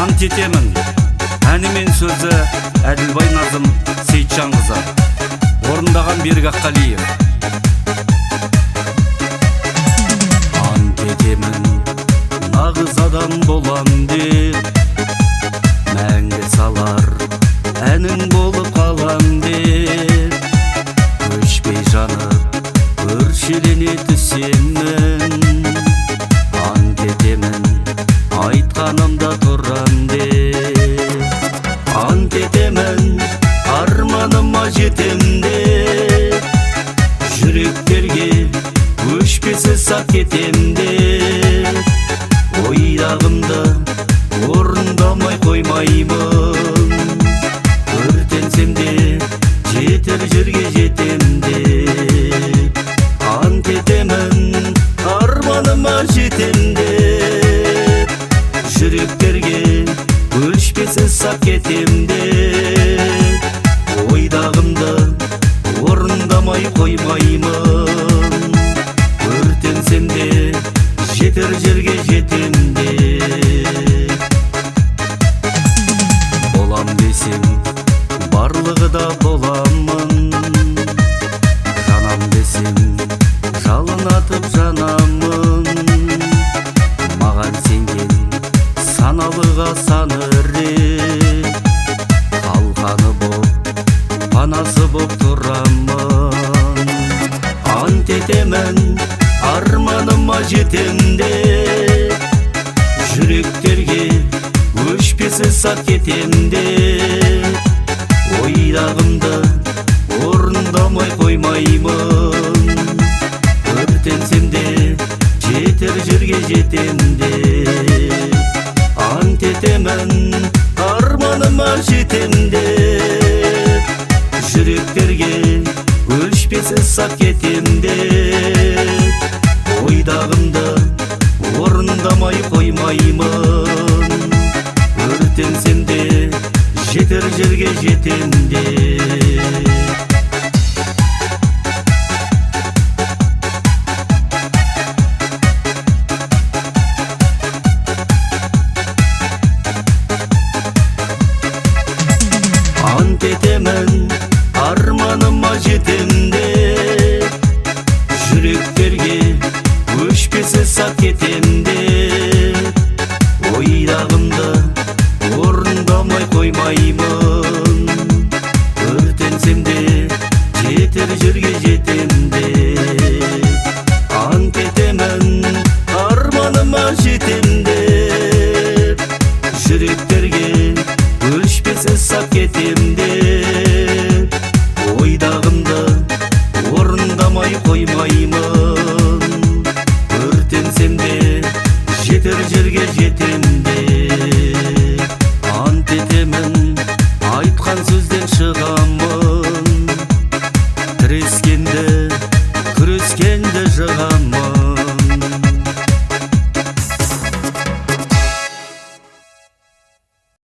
ант етемін. Әні мен сөзі Әділбай Назым Сейітжанқызы. Орындаған Берік Аққалиев. Ант етемін, нағыз адам болам деп, мәңгі салар әнің болып қалам деп. Өшпей жанып, өршелене түсемін. Ант етемін, айтқанымда тұрам деп. Ант етемін, арманыма жетем деп. Жүректерге өшпесіз сақ кетем деп. Ойдағымды орындамай қоймаймын. Өртенсем де жетер жерге жетем деп. Ант етемін, арманыма жетем деп. Жүректерге өшпесіз сақ кетем деп. Ойдағымды орындамай қоймаймын. Өртенсем де жетер жерге жетем деп. Болам десем барлығы да боламын. Жанам десем жалын атып жанамын. Маған сенген саналыға саны рет. Қалқаны боп, панасы боп тұрамын. Ант етемін, арманыма жетем деп. Жүректерге өшпесіз сақ кетем деп. Ойдағымды орындамай қоймаймын. Өртенсем де жетер жерге жетем деп. Ант етемін, арманыма жетем деп. Жүректерге өшпесіз сақ кетем деп. Ойдағымды орындамай қоймаймын. Өртенсем де жетер жерге жетем деп.